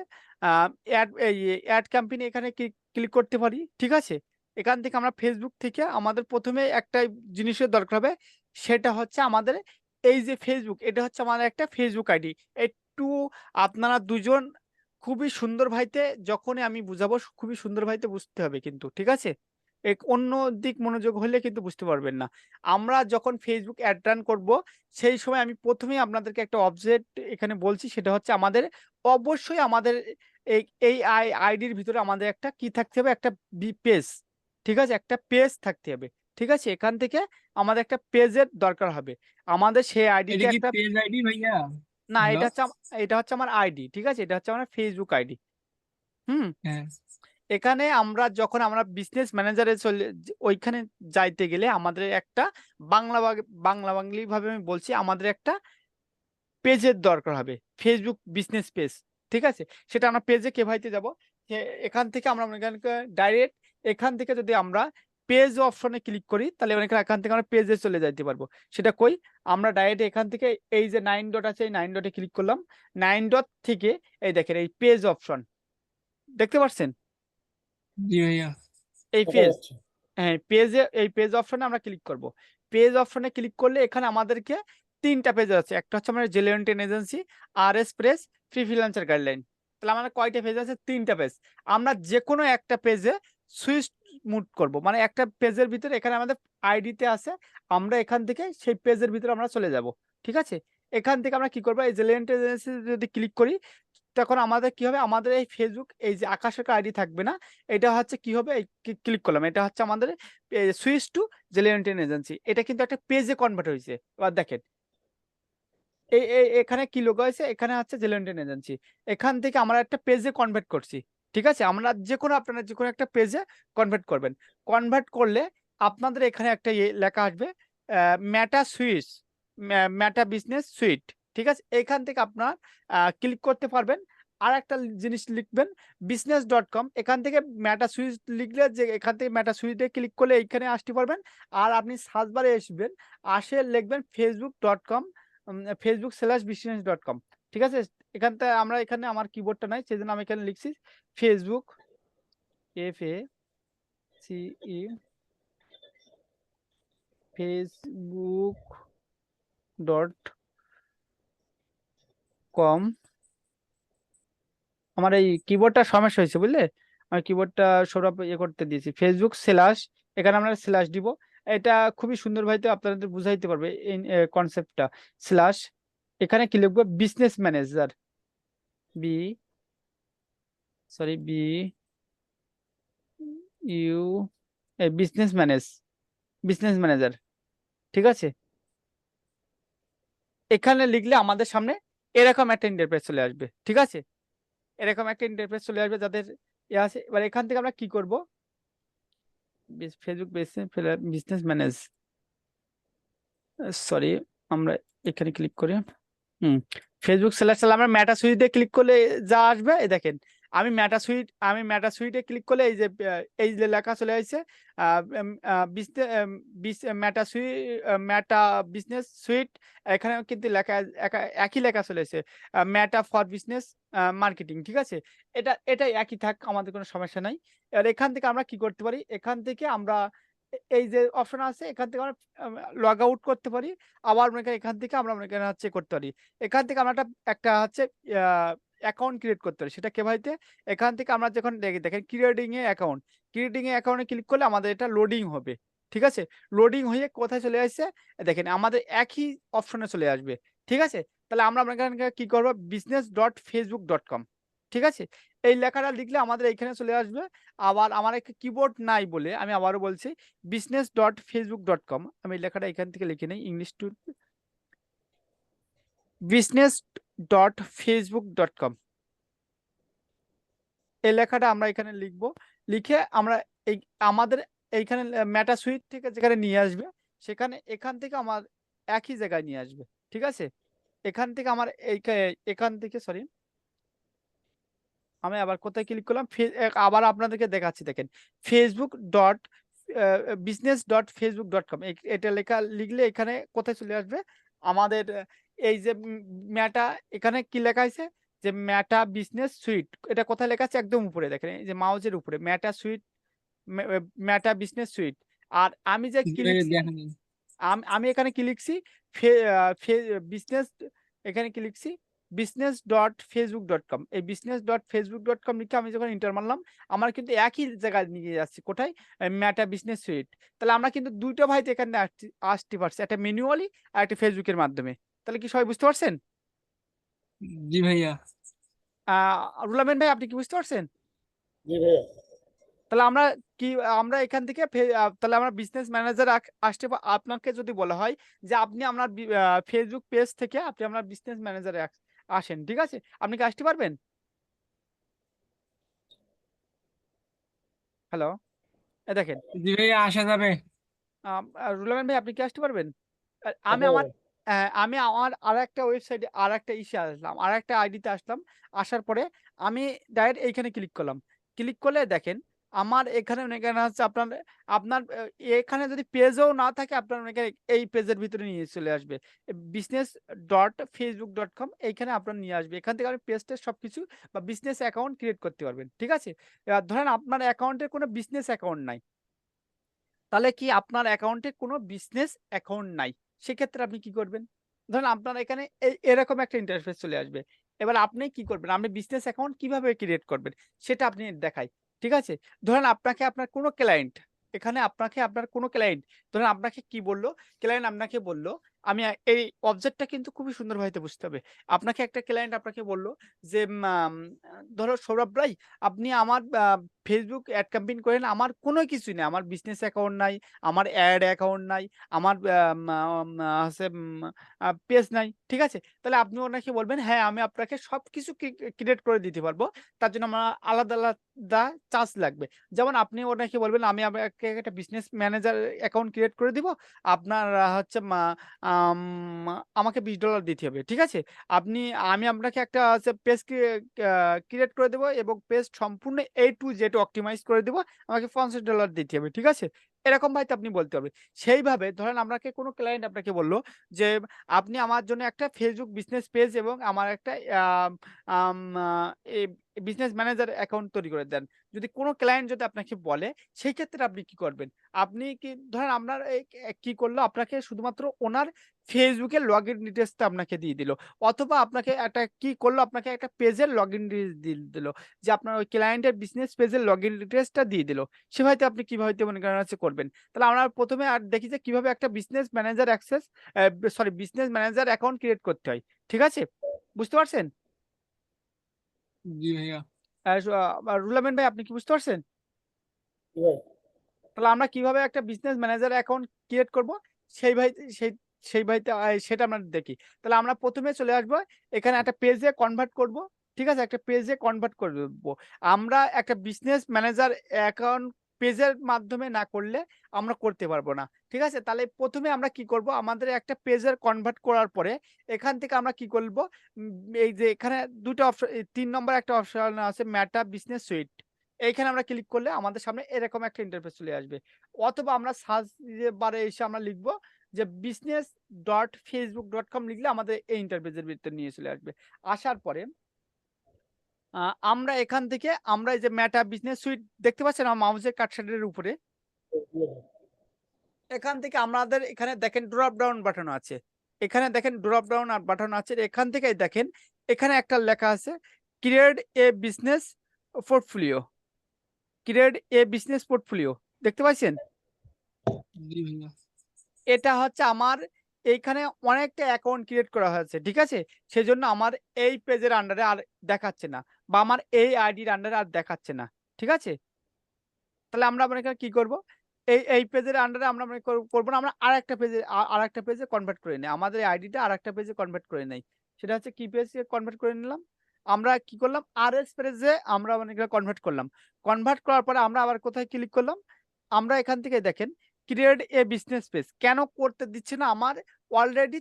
অ্যাড ক্যাম্পেইন এখানে ক্লিক করতে পারি। ঠিক আছে? এখান থেকে আমরা ফেসবুক থেকে আমাদের প্রথমে একটা জিনিসের দরকার হবে, সেটা হচ্ছে আমাদের এই যে ফেসবুক, এটা হচ্ছে আমাদের একটা ফেসবুক আইডি। একটু আপনারা দুজন খুবই সুন্দর ভাইতে, যখনই আমি বুঝাবো খুবই সুন্দর ভাইতে বুঝতে হবে কিন্তু। ঠিক আছে? অন্য দিক মনোযোগ হলে কিন্তু বুঝতে পারবেন না। আমরা যখন ফেসবুক অ্যাড রান করব, সেই সময় আমি প্রথমেই আপনাদেরকে একটা অবজেক্ট এখানে বলছি, সেটা হচ্ছে আমাদের অবশ্যই আমাদের এই আইডির ভিতরে আমাদের একটা কি থাকতে হবে, একটা পেজ। ঠিক আছে? একটা পেজ থাকতে হবে। ঠিক আছে? এখান থেকে আমাদের একটা পেজের দরকার হবে। আমাদের সেই এটা আইডিতে কি একটা, পেজ আইডি ভাইয়া? না হ্যালো। এটা হচ্ছে আমার আইডি। ঠিক আছে? এটা হচ্ছে আমার ফেসবুক আইডি। হুম। হ্যাঁ। এখানে আমরা যখন আমরা বিজনেস ম্যানেজারে ওইখানে যাইতে গেলে আমাদের একটা বাংলা বাংলি ভাবে আমি বলছি, আমাদের একটা পেজের দরকার হবে, ফেসবুক বিজনেস পেজ। ঠিক আছে? সেটা আমরা পেজে কেভাইতে যাব, এখান থেকে আমরা ডাইরেক্ট এখান থেকে যদি আমরা পেজ অপশনে ক্লিক করি, তাহলে এখান থেকে আমরা পেজে চলে যাইতে পারবো। সেটা কই, আমরা ডাইরেক্ট এখান থেকে এই যে 9 ডট আছে, এই 9 ডটে ক্লিক করলাম। 9 ডট থেকে এই দেখেন এই পেজ অপশন দেখতে পাচ্ছেন, জি ভাইয়া। এই দেখা পেজ। যাচ্ছে। হ্যাঁ, এই পেজ অপশনে আমরা ক্লিক করব। পেজ অপশনে ক্লিক করলে এখানে আমাদেরকে 3টা পেজ আছে। একটা হচ্ছে আমাদের জেলেন্টেন agency, RS press, freelancer guideline. তাহলে আমাদের কয়টা পেজ আছে? 3টা পেজ। আমরা যে কোনো একটা পেজে সুইচ মুভ করব, মানে একটা পেজের ভিতরে এখানে আমাদের আইডিতে আছে, আমরা এখান থেকে সেই পেজের ভিতরে আমরা চলে যাব। ঠিক আছে? এখান থেকে আমরা কি করবো, এই জেলেন্টেন এজেন্সি যদি ক্লিক করি, তখন আমাদের কি হবে, আমাদের এই ফেসবুক এই যে আকাশের আইডি থাকবে না, এটা হচ্ছে কি হবে, এই ক্লিক করলাম, এটা হচ্ছে আমাদের সুইচ টু জেলেন্টেন এজেন্সি। এটা কিন্তু একটা পেজে কনভার্ট হয়েছে। এবার দেখেন এখানে কি লোগো আছে, এখানে হচ্ছে জেলেন্টেন এজেন্সি। এখান থেকে আমরা একটা পেজে কনভার্ট করছি। ঠিক আছে? আমরা আপনারা যে কোনো একটা পেজে কনভার্ট করবেন। কনভার্ট করলে আপনাদের এখানে একটা লেখা আসবে, মেটা সুইচ, মেটা বিজনেস সুইট। ঠিক আছে? এখান থেকে আপনার ক্লিক করতে পারবেন। আর একটা জিনিস লিখবেন business.com। এখান থেকে মেটা সুইচ লিখলে, যে এখান থেকে মেটা সুইচে ক্লিক করলে এইখানে আসতে পারবেন। আর আপনি সার্চ বারে আসবেন, আসে লিখবেন facebook.com, facebook/business.com। ঠিক আছে? এখানটা আমরা এখানে আমার কিবোর্ডটা নাই, সেই জন্য আমি এখানে লিখছি ফেসবুক, FACE, facebook.com। আমার এই কিবোর্ডটা সমস্যা হয়েছে বুঝলে, আমি কিবোর্ডটা সৌরভ করতে দিয়েছি। ফেসবুক স্ল্যাশ, এখানে আমরা স্ল্যাশ দিব। এটা খুবই সুন্দর ভাবে আপনাদের বুঝাইতে পারবে এই কনসেপ্টটা। স্ল্যাশ, এখানে কি লিখবো, business manager, B sorry B U business manager. ঠিক আছে? এখানে লিখলে আমাদের সামনে এরকম একটা ইন্টারফেস চলে আসবে। ঠিক আছে? এরকম একটা ইন্টারফেস চলে আসবে যাদের আছে। এবার এখান থেকে আমরা কি করব, ফেসবুক বিজনেস ম্যানেজ, সরি, আমরা এখানে ক্লিক করি। ফেসবুক স্ল্যাশ, আমরা মেটা সুইটে ক্লিক করলে যা আসবে, এই দেখেন আমি মেটা সুইটে ক্লিক করলে এই যে লেখা চলে আসছে, মেটা মেটা বিজনেস সুইট। এখানে কিন্তু লেখা একই লেখা চলে এসেছে, মেটা ফর বিজনেস মার্কেটিং। ঠিক আছে? এটা একই থাক, আমাদের কোনো সমস্যা নাই। এবার এখান থেকে আমরা কি করতে পারি, এখান থেকে আমরা এই যে অপশন আছে, এখান থেকে আমরা লগ আউট করতে পারি। আবার এখান থেকে আমরা হচ্ছে করতে পারি। এখান থেকে আমরা একটা হচ্ছে অ্যাকাউন্ট ক্রিয়েট করতে পারি। সেটা কেভাবে, এখান থেকে আমরা যখন দেখেন ক্রিয়েটিং এ অ্যাকাউন্টে ক্লিক করলে আমাদের এটা লোডিং হবে। ঠিক আছে, লোডিং হয়ে কোথায় চলে আসছে দেখেন আমাদের একই অপশনে চলে আসবে। ঠিক আছে, তাহলে আমরা এখানে কি করবো, business.facebook.com। ঠিক আছে, এই লেখাটা লিখলে আমাদের এখানে চলে আসবে। আবার আমার একটা কিবোর্ড নাই বলে আমি আবারও বলছি, business.facebook.com। আমি এই লেখাটা এখান থেকে লিখে নেই, ইংলিশ টু business.facebook.com। এই লেখাটা আমরা এখানে লিখবো, লিখে আমরা এই আমাদের এইখানে মেটা সুইট থেকে যেখানে নিয়ে আসবে, সেখানে এখান থেকে আমার একই জায়গায় নিয়ে আসবে। ঠিক আছে, এখান থেকে আমার এখান থেকে সরি, আমি আবার কোথায় ক্লিক করলাম, আবার আপনাদেরকে দেখাচ্ছি, দেখেন facebook.business.facebook.com এটা লেখা লিখলে এখানে কোথায় চলে আসবে আমাদের এই যে মেটা, এখানে কি লেখা আছে যে মেটা বিজনেস সুইট, এটা কোথায় লেখা আছে একদম উপরে দেখেন, এই যে মাউজের উপরে মেটা সুইট, মেটা বিজনেস সুইট। আর আমি যে জি কি ভাইয়া লিখছি, দেখেন। আমি এখানে কি লিখছি, বিজনেস, এখানে কি লিখছি business.facebook.com। এই business.facebook.com লিখে আমি যখন ইন্টার মারলাম, আমার কিন্তু একই জায়গায় নিয়ে যাচ্ছি, কোথায়, মেটা বিজনেস সুইট। তাহলে আমরা কিন্তু দুইটা ভাইতে এখানে আসতে পারছি, একটা ম্যানুয়ালি আর একটা ফেসবুকের মাধ্যমে। তাহলে কি সবাই বুঝতে পারছেন? জি ভাইয়া। রুল আমিন ভাই, আপনি কি বুঝতে পারছেন? জি ভাইয়া। তাহলে আমরা কি, আমরা এখান থেকে তাহলে আমরা বিজনেস ম্যানেজার আসতে আপনাকে যদি বলা হয় যে আপনি আপনার ফেসবুক পেজ থেকে আপনি আপনার বিজনেস ম্যানেজারে আসেন, ঠিক আছে, আপনি কি আসতে পারবেন? হ্যালো, দেখেন, জি ভাইয়া আসা যাবে। রুলামান ভাই আপনি কি আসতে পারবেন? আমি আচ্ছা আমার ভাইয়া। আমি আমার আর একটা ওয়েবসাইটে আর একটা ইসে আসলাম, আর একটা আইডিতে আসলাম, আসার পরে আমি ডাইরেক্ট এইখানে ক্লিক করলাম, ক্লিক করলে দেখেন আমার এখানে এখানে হচ্ছে আপনার আপনার এখানে যদি পেজও না থাকে আপনার এখানে এই পেজের ভিতরে নিয়ে চলে আসবে, business.facebook.com, এইখানে আপনার নিয়ে আসবে। এখান থেকে আপনি পেজটা সবকিছু বা বিজনেস অ্যাকাউন্ট ক্রিয়েট করতে পারবেন। ঠিক আছে, এবার ধরেন আপনার অ্যাকাউন্টের কোনো বিজনেস অ্যাকাউন্ট নাই, তাহলে কি আপনার অ্যাকাউন্টে কোনো বিজনেস অ্যাকাউন্ট নাই, সেক্ষেত্রে আপনি কি করবেন? ধরেন আপনার এখানে এরকম একটা ইন্টারফেস চলে আসবে। এবার আপনি কি করবেন, আপনি বিজনেস অ্যাকাউন্ট কিভাবে ক্রিয়েট করবেন সেটা আপনি দেখাই। ঠিক আছে, ধরেন আপনাকে আপনার কোনো ক্লায়েন্ট, এখানে আপনাকে আপনার কোনো ক্লায়েন্ট, ধরেন আপনাকে কি বললো, ক্লায়েন্ট আপনাকে বললো, আমি এই অবজেক্টটা কিন্তু খুবই সুন্দরভাবে বুঝতে হবে। আপনাকে একটা ক্লায়েন্ট আপনাকে বললো যে ধরো সৌরভ ভাই, আপনি আমার ফেসবুক অ্যাড ক্যাম্পেইন করেন, আমার কোনো কিছুই নেই, আমার বিজনেস অ্যাকাউন্ট নাই, আমার অ্যাড অ্যাকাউন্ট নাই, আমার হচ্ছে পেজ নাই। ঠিক আছে, তাহলে আপনি ওনাকে বলবেন হ্যাঁ আমি আপনাকে সবকিছু ক্রিয়েট করে দিতে পারবো, তার জন্য আমার আলাদা আলাদা চার্জ লাগবে। যেমন আপনি ওনাকে বলবেন আমি আপনাকে একটা বিজনেস ম্যানেজার অ্যাকাউন্ট ক্রিয়েট করে দিব, আপনার হচ্ছে আম, আমাকে $20 দিতে হবে। ঠিক আছে, আপনি আমি আপনাকে একটা হচ্ছে পেজ ক্রিয়েট করে দেবো এবং পেজ সম্পূর্ণ A to Z অপটিমাইজ করে দেবো, আমাকে $50 দিতে হবে। ঠিক আছে, এরকম ভাই তো আপনি বলতে হবে। সেইভাবে ধরেন আপনাকে কোনো ক্লায়েন্ট আপনাকে বললো যে আপনি আমার জন্য একটা ফেসবুক বিজনেস পেজ এবং আমার একটা বিজনেস ম্যানেজার অ্যাকাউন্ট তৈরি করে দেন। যদি কোনো ক্লায়েন্ট যদি আপনাকে বলে, সেই ক্ষেত্রে আপনি কি করবেন? আপনি কি ধরেন আপনার কি করলো, আপনাকে শুধুমাত্র ওনার ফেসবুকের লগ ইন ডিটেলসটা আপনাকে দিয়ে দিল, অথবা আপনাকে একটা কি করলো, আপনাকে একটা পেজের লগ ইন দিয়ে দিল, যে আপনার ওই ক্লায়েন্টের বিজনেস পেজের লগ ইন ডিটেলসটা দিয়ে দিল, সে হয়তো আপনি কিভাবে মনে করেন হচ্ছে করবেন। তাহলে আমরা প্রথমে আর দেখি যে কিভাবে একটা business manager business manager account create করতে হয়। ঠিক আছে, বুঝতে পারছেন? জি ভাইয়া। রুল আমিন ভাই, আপনি কি বুঝতে পারছেন? জি ভাই। তাহলে আমরা কিভাবে একটা বিজনেস ম্যানেজার অ্যাকাউন্ট ক্রিয়েট করব, সেই ভাই সেই সেই ভাইতে সেটা আমরা দেখি। তাহলে আমরা প্রথমে চলে আসবো, এখানে একটা পেজে কনভার্ট করব। ঠিক আছে, একটা পেজে কনভার্ট করব। আমরা একটা বিজনেস ম্যানেজার অ্যাকাউন্ট পেজের মাধ্যমে না করলে আমরা করতে পারবো না। ঠিক আছে, তাহলে প্রথমে আমরা কি করব, আমাদের একটা পেজের কনভার্ট করার পরে এখান থেকে আমরা কি করব, এই যে এখানে দুটো অপশন, 3 নম্বর একটা অপশন আছে মেটা বিজনেস সুইট, এইখানে আমরা ক্লিক করলে আমাদের সামনে এরকম একটা ইন্টারফেস চলে আসবে। অথবা আমরা সার্চ বারে এসে আমরা লিখবো যে business.facebook.com, লিখলে আমাদের এই ইন্টারফেসের ভিতরে নিয়ে চলে আসবে। আসার পরে আমরা এখান থেকে আমরা এই যে মেটা বিজনেস সুইট দেখতে পাচ্ছেন আমার মাউসের কার্সারের উপরে, জি ভাই। এখান থেকে আমাদের এখানে দেখেন ড্রপ ডাউন বাটন আছে, এখানে দেখেন ড্রপ ডাউন আর বাটন আছে, এখান থেকে দেখেন এখানে একটা লেখা আছে create a business portfolio, create a business portfolio, দেখতে পাচ্ছেন? জি ভাইয়া। এটা হচ্ছে আমার এইখানে অনেকটা অ্যাকাউন্ট ক্রিয়েট করা হয়েছে। ঠিক আছে? সেজন্য আমার এই পেজের আন্ডারে আর দেখাচ্ছে না। বা আমার এই আইডির আন্ডারে আর দেখাচ্ছে না। ঠিক আছে? তাহলে আমরা মনে করেন কি করব? এই পেজের আন্ডারে আমরা মনে করব না আমরা আরেকটা পেজে আরেকটা পেজে কনভার্ট করে নেই। আমাদের এই আইডিটা আরেকটা পেজে কনভার্ট করে নেই। সেটা হচ্ছে কি পেজে কনভার্ট করে নিলাম? আমরা কি করলাম? আরএস পেজে আমরা মনে করেন কনভার্ট করলাম। কনভার্ট করার পরে আমরা আবার কোথায় ক্লিক করলাম? আমরা এখান থেকে দেখেন ক্রিয়েট এ বিজনেস পেজ কেন করতে দিচ্ছে না? আমার অলরেডি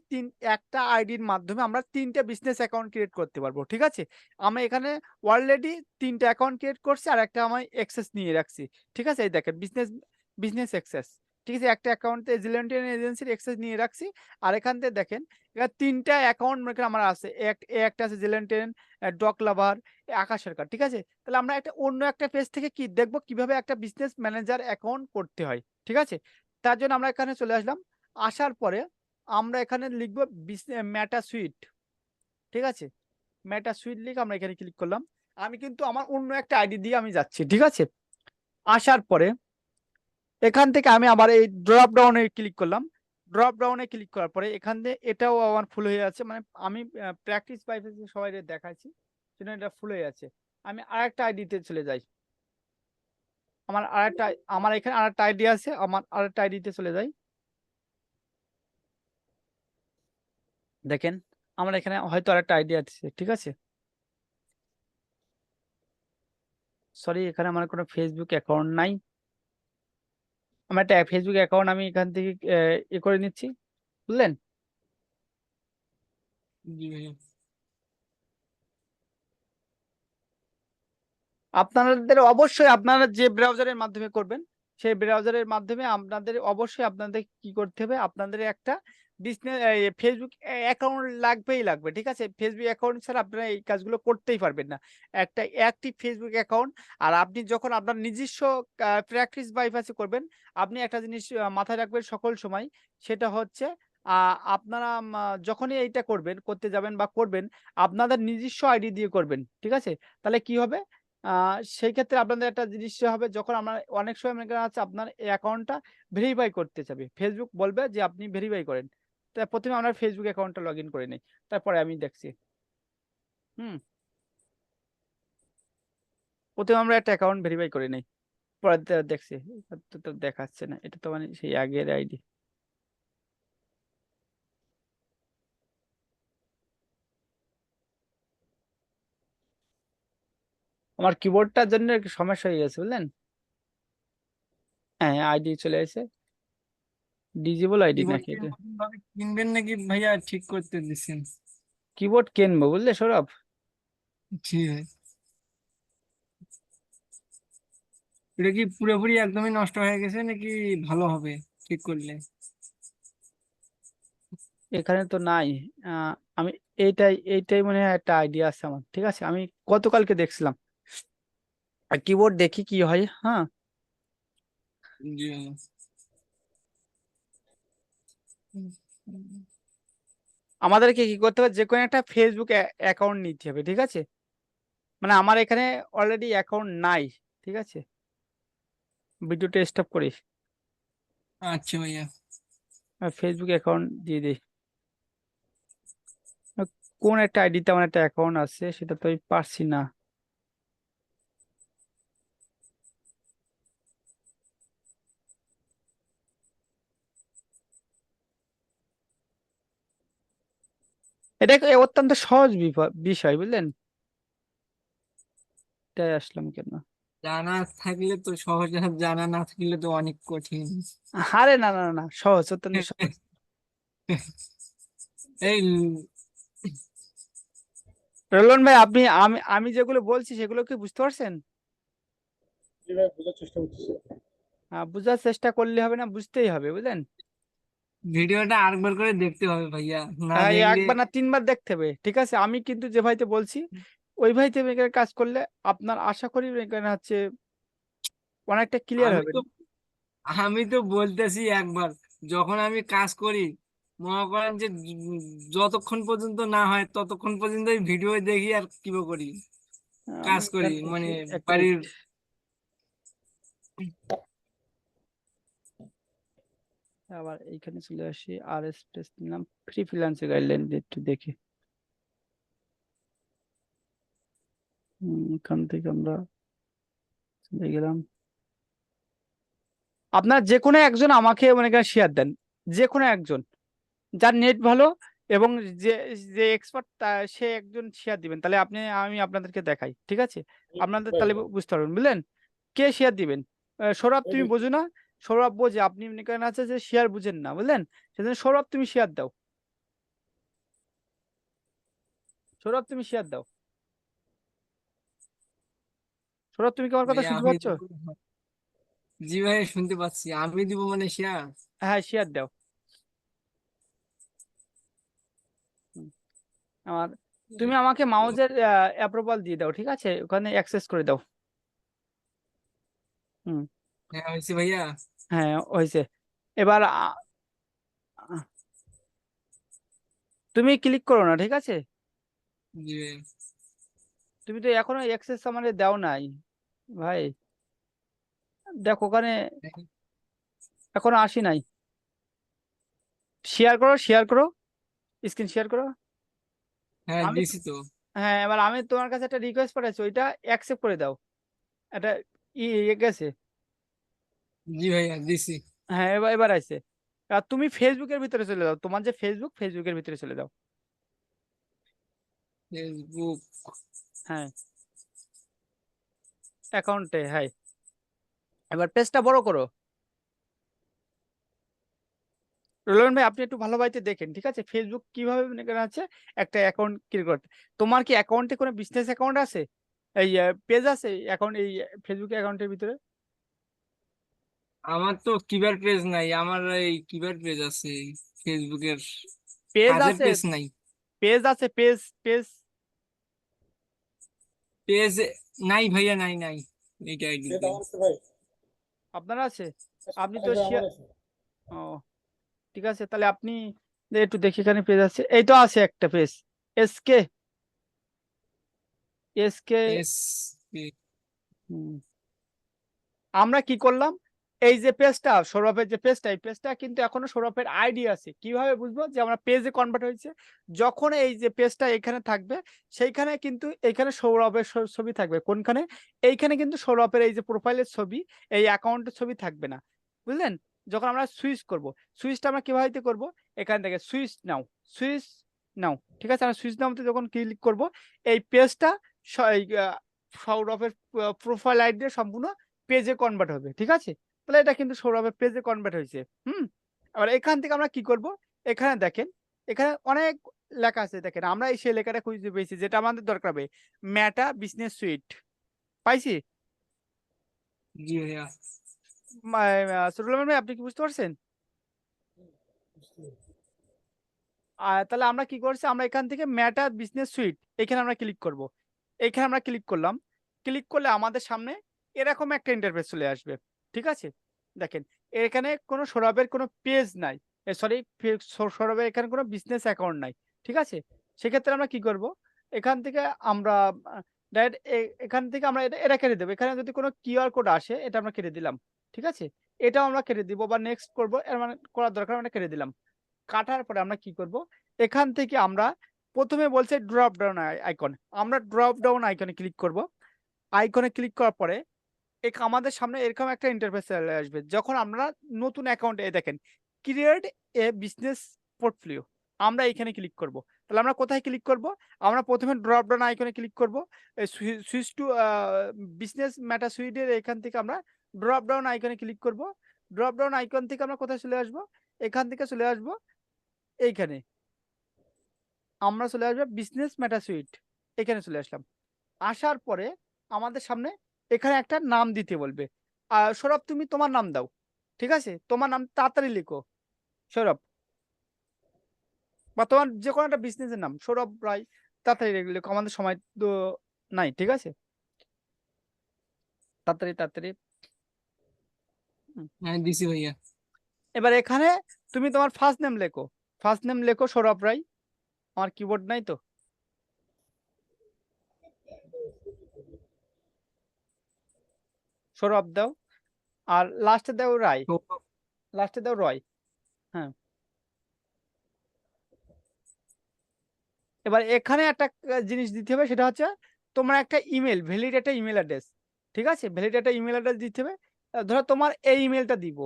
একটা আইডির মাধ্যমে আমরা ৩ টে বিজনেস অ্যাকাউন্ট ক্রিয়েট করতে পারবো। ঠিক আছে? আমি এখানে অলরেডি ৩ টা অ্যাকাউন্ট ক্রিয়েট করছি আর একটা আমি অ্যাক্সেস নিয়ে রাখছি। ঠিক আছে? এই দেখেন বিজনেস অ্যাক্সেস। ঠিক আছে? একটা অ্যাকাউন্টে জিলেন্টিয়ান এজেন্সির অ্যাক্সেস নিয়ে রাখছি। আর এখান থেকে দেখেন এখানে ৩ টা অ্যাকাউন্ট মনে করেন আমার আছে। একটা আছে জিলেন্টিয়ান, ডগ লাভার, আকাশ সরকার। ঠিক আছে? তাহলে আমরা অন্য একটা পেজ থেকে কি দেখব কিভাবে একটা বিজনেস ম্যানেজার অ্যাকাউন্ট করতে হয়। ঠিক আছে? তার জন্য আমরা এখানে চলে আসলাম। আসার পরে আমরা এখানে লিখব মেটা সুইট। ঠিক আছে? মেটা সুইট লিখে আমরা এখানে ক্লিক করলাম। আমি কিন্তু আমার অন্য একটা আইডি দিয়ে আমি যাচ্ছি। ঠিক আছে? আসার পরে এখান থেকে আমি আবার এই ড্রপ ডাউনে ক্লিক করলাম। ড্রপ ডাউনে ক্লিক করার পরে এখান দিয়ে এটাও আমার ফুল হয়ে আছে। মানে আমি প্র্যাকটিস পাইপেস সবাইকে দেখাচ্ছি। সেজন্য এটা ফুল হয়ে আছে। আমি আরেকটা আইডিতে চলে যাই। আমার আরেকটা আমার এখানে আরেকটা আইডি আছে। আমার আরেকটা আইডিতে চলে যাই। দেখেন আমার এখানে হয়তো আরেকটা আইডি আছে। ঠিক আছে? সরি এখানে আমার কোনো ফেসবুক অ্যাকাউন্ট নাই। আমার একটা ফেসবুক অ্যাকাউন্ট আমি এখান থেকে করে নিচ্ছি। বুঝলেন? জি ভাইয়া। আপনাদের অবশ্যই আপনারা যে ব্রাউজারের মাধ্যমে করবেন, সেই ব্রাউজারের মাধ্যমে আপনাদের অবশ্যই আপনাদের কি করতে হবে? আপনাদের একটা বিজনেস Facebook অ্যাকাউন্ট লাগবেই লাগবে। ঠিক আছে? Facebook অ্যাকাউন্ট ছাড়া আপনারা এই কাজগুলো করতেই পারবেন না। একটা অ্যাক্টিভ Facebook অ্যাকাউন্ট আর আপনি যখন আপনার নিজস্ব প্র্যাকটিস বাইপাসে করবেন, আপনি একটা জিনিস মাথায় রাখবেন সকল সময়। সেটা হচ্ছে আ আপনারা যখনই এইটা করতে যাবেন বা করবেন, আপনাদের নিজস্ব আইডি দিয়ে করবেন। ঠিক আছে? তাহলে কি হবে? আ সেই ক্ষেত্রে আপনাদের একটা জিনিস হবে যখন আমরা অনেক সময় মনে করেন আছে আপনার এই অ্যাকাউন্টটা ভেরিফাই করতে চাবে। Facebook বলবে যে আপনি ভেরিফাই করেন। তা ১ম এ আমরা Facebook অ্যাকাউন্টটা লগইন করে নেই। তারপরে আমি দেখছি। হুম? ১ম এ আমরা একটা অ্যাকাউন্ট ভেরিফাই করে নেই। পরে দেখছি এটা তো দেখাচ্ছে না। এটা তো মানে সেই আগের আইডি। আমার কিবোর্ডটার জন্য একটু সমস্যা হয়ে গেছে বুঝলেন? হ্যাঁ, আইডি চলে এসেছে। ডিজেবল আইডি কিবোর্ড নাকি কি এটা? নতুন ভাবে কিনবেন নাকি ভাইয়া ঠিক করতে দিচ্ছেন? কিবোর্ড কিনবো বুঝলে সৌরভ? জি ভাই। এটা কি পুরোপুরি একদমই নষ্ট হয়ে গেছে নাকি ভালো হবে ঠিক করলে? এখানে তো নাই। আ আমি এইটাই মনে হয় একটা আইডিয়া আছে আমার। ঠিক আছে? আমি গতকালকে দেখছিলাম। কিবোর্ড দেখি কি হয়। হ্যাঁ? জি ভাইয়া। হুম, হুম। আমাদেরকে কি করতে হবে? যেকোনো একটা Facebook অ্যাকাউন্ট নিতে হবে। ঠিক আছে? মানে আমার এখানে অলরেডি অ্যাকাউন্ট নাই। ঠিক আছে? ভিডিওটা স্টপ করি। আচ্ছা ভাইয়া। Facebook অ্যাকাউন্ট দিয়ে দেই। আ কোন একটা আইডিতে আমার একটা অ্যাকাউন্ট আছে সেটা তো আমি পারছি না। এটা অত্যন্ত সহজ বিষয় বুঝলেন? এটাই আসলাম কেন? জানা থাকলে তো সহজ, আর জানা না থাকলে তো অনেক কঠিন। আরে না। সহজ, অত্যন্ত সহজ। এই রোলন ভাই আপনি আমি যেগুলো বলছি সেগুলো কি বুঝতে পারছেন? যেভাবে বোঝার চেষ্টা করতেছি। বুঝার চেষ্টা করলে হবে না, বুঝতেই হবে বুঝলেন? ভিডিওটা আরেকবার করে দেখতে হবে ভাইয়া, না এই দেখলে। ১ বার না ৩ বার দেখতে হবে। ঠিক আছে? আমি কিন্তু যে ভাইতে বলছি, ওই ভাইতে এখানে কাজ করলে আপনার আশা করি এখানে হচ্ছে অনেকটা ক্লিয়ার আমি হবেন। তো আমি তো বলতেছি একবার, যখন আমি কাজ করি মনে করেন যে যতক্ষণ পর্যন্ত না হয় ততক্ষণ পর্যন্ত ভিডিও দেখি আর কি করি, আমি কাজ করি এখান থেকে মানে এক মিনিট। বাড়ির। আবার এইখানে চলে আসি, আর স্পেস নিলাম, ফ্রি ফ্রিল্যান্সিং গাইডলাইন একটু দেখি। এখান থেকে আমরা চলে গেলাম। আপনার যে কোনো একজন আমাকে মনে করেন শেয়ার দেন, যে কোনো একজন যার নেট ভালো এবং যে যে এক্সপার্ট, সে একজন শেয়ার দিবেন, তাহলে আমি আপনাদেরকে দেখাই, ঠিক আছে? আপনাদের ভাই তাহলে বুঝতে পারবেন, বুঝলেন? কে শেয়ার দিবেন? সৌরভ এই তুমি যে বোঝো না? সৌরভ বোঝে, আপনি মনে করেন আছে যে শেয়ার বুঝেন না, বুঝলেন? সেজন্য সৌরভ তুমি শেয়ার দাও, সৌরভ তুমি শেয়ার দাও। সৌরভ তুমি কি আমার কথা ভাইয়া শুনতে আমি পাচ্ছ? দিব। জি ভাই, শুনতে পাচ্ছি। আমি দিব মানে শেয়ার? হ্যাঁ, শেয়ার দাও। হুম, আমার তুমি আমাকে মাউজের অ্যাপ্রুভাল দিয়ে দাও, ঠিক আছে? ওখানে অ্যাক্সেস করে দাও। হুম। হ্যাঁ, হয়েছে ভাইয়া। হ্যাঁ, হয়েছে। এবার তুমি ক্লিক করো না, ঠিক আছে? জি ভাই। তুমি তো এখনো অ্যাক্সেস আমাদের দাও নাই ভাই। দেখো ওখানে এখনো আসি নাই। শেয়ার করো, শেয়ার করো, স্ক্রিন শেয়ার করো। হ্যাঁ, আমি দিছি তো। হ্যাঁ, এবার আমি তোমার কাছে একটা রিকোয়েস্ট পাঠাচ্ছি, ওইটা অ্যাকসেপ্ট করে দাও। এটা গেছে। জি ভাইয়া, দিছি। হ্যাঁ, এবার এবার আছে। আর তুমি ফেসবুকের ভিতরে চলে যাও, তোমার যে ফেসবুকের ভিতরে চলে যাও। ফেসবুক। হ্যাঁ, অ্যাকাউন্টে, হ্যাঁ। এবার পেজটা বড় করো। রোলান ভাই, আপনি একটু ভালোভাবে দেখেন, ঠিক আছে? ফেসবুক কিভাবে মনে করেন আছে একটা অ্যাকাউন্ট ক্রিয়েট করতে। তোমার কি অ্যাকাউন্টে কোনো বিজনেস অ্যাকাউন্ট আছে? এই পেজ আছে অ্যাকাউন্ট, এই ফেসবুক অ্যাকাউন্টের ভিতরে? আমার তো কিবার পেজ নাই। আমার এই কিবার পেজ আছে ফেসবুকের? পেজ কাজের আছে, পেজ নাই। পেজ আছে, পেজ পেজ পেজ নাই ভাইয়া, নাই নাই। এইটা আইডি এটা দিন। আমার আছে ভাই, আপনার আছে? আপনি তো এই ভাই আমার শেয়ার, আছে। ও ঠিক আছে, তাহলে আপনি একটু দেখি, এখানে পেজ আছে, এই তো আছে একটা পেজ, এসকে এসকে। এস। আমরা কি করলাম, এই যে পেজটা, সৌরভের যে পেজটা, এই পেজটা কিন্তু এখনো সৌরভের আইডি আছে। কিভাবে বুঝবো যে আমরা পেজে কনভার্ট হয়েছে? যখন এই যে পেজটা এখানে থাকবে, সেইখানে কিন্তু এইখানে সৌরভের ছবি থাকবে। কোনখানে? এইখানে কিন্তু সৌরভের এই যে প্রোফাইলের ছবি, এই অ্যাকাউন্টের ছবি থাকবে না, বুঝলেন? যখন আমরা সুইচ করব, সুইচটা আমরা কিভাবে করব? এখান থেকে সুইচ নাও, সুইচ নাও, ঠিক আছে? আমরা সুইচ নাওতে যখন ক্লিক করব, এই পেজটা সৌরভের প্রোফাইল আইডি সম্পূর্ণ পেজে কনভার্ট হবে, ঠিক আছে? তাহলে এটা কিন্তু সৌরভের পেজে কনভার্ট হয়েছে। আবার এখান থেকে আমরা কি করব? এখানে দেখেন, এখানে অনেক লেখা আছে, দেখেন আমরা এই সেই লেখাটা খুঁজে পেয়েছি যেটা আমাদের দরকার হবে। মেটা বিজনেস সুইট পাইছি। জি ভাইয়া। সুরুল ভাই, আপনি কি বুঝতে পারছেন? তাহলে আমরা কি করছি, আমরা এখান থেকে মেটা বিজনেস সুইট, এখানে আমরা ক্লিক করব। এখানে আমরা ক্লিক করলাম। ক্লিক করলে আমাদের সামনে এরকম একটা ইন্টারফেস চলে আসবে, ঠিক আছে? দেখেন, এখানে কোনো সৌরভের কোনো পেজ নাই, সরি, সৌরভের এখানে কোনো বিজনেস অ্যাকাউন্ট নাই, ঠিক আছে? সেক্ষেত্রে আমরা কি করব? এখান থেকে আমরা ডাইরেক্ট এখান থেকে আমরা এটা কেটে দেবো। এখানে যদি কোনো কিউআর কোড আসে, এটা আমরা কেটে দিলাম, ঠিক আছে? এটাও আমরা কেটে দিব বা নেক্সট করবো, এর মানে করার দরকার, আমরা কেটে দিলাম। কাটার পরে আমরা কি করব? এখান থেকে আমরা প্রথমে বলছে ড্রপ ডাউন আইকন, আমরা ড্রপ ডাউন আইকনে ক্লিক করব। আইকনে ক্লিক করার পরে আমাদের সামনে এরকম একটা ইন্টারফেস চলে আসবে। যখন আমরা নতুন অ্যাকাউন্টে দেখেন, ক্রিয়েট এ বিজনেস পোর্টফোলিও, আমরা এখানে ক্লিক করব। তাহলে আমরা কোথায় ক্লিক করব? আমরা প্রথমে ড্রপ ডাউন আইকনে ক্লিক করব। সুইচ টু বিজনেস মেটা সুইটের এখান থেকে আমরা ড্রপ ডাউন আইকনে ক্লিক করব। ড্রপ ডাউন আইকন থেকে আমরা কোথায় চলে আসব? এখান থেকে চলে আসব এইখানে, আমরা চলে আসবো বিজনেস মেটা সুইট, এখানে চলে আসলাম। আসার পরে আমাদের সামনে এখানে একটা নাম দিতে বলবে। সৌরভ, তুমি তোমার নাম দাও, ঠিক আছে? তোমার নাম তাড়াতাড়ি লিখো, সৌরভ, বা তোমার যে কোনো একটা বিজনেসের নাম, সৌরভ রায়, তাড়াতাড়ি লিখো, আমাদের সময় তো নাই, ঠিক আছে? তাড়াতাড়ি তাড়াতাড়ি। হুম। হ্যাঁ, দিছি ভাইয়া। এবার এখানে তুমি তোমার ফার্স্ট নেম লেখো, ফার্স্ট নেম লেখো সৌরভ রায়। আমার কিবোর্ড নাই তো, সৌরভ দাও, আর লাস্টে দাও রায়, তো লাস্টে দাও রয়। হ্যাঁ, এবার এখানে একটা জিনিস দিতে হবে, সেটা হচ্ছে তোমার একটা ইমেল, ভ্যালিড একটা ইমেল অ্যাড্রেস। ঠিক আছে, ভ্যালিড একটা ইমেল অ্যাড্রেস দিতে হবে। ধরো তোমার এই ইমেলটা দিব,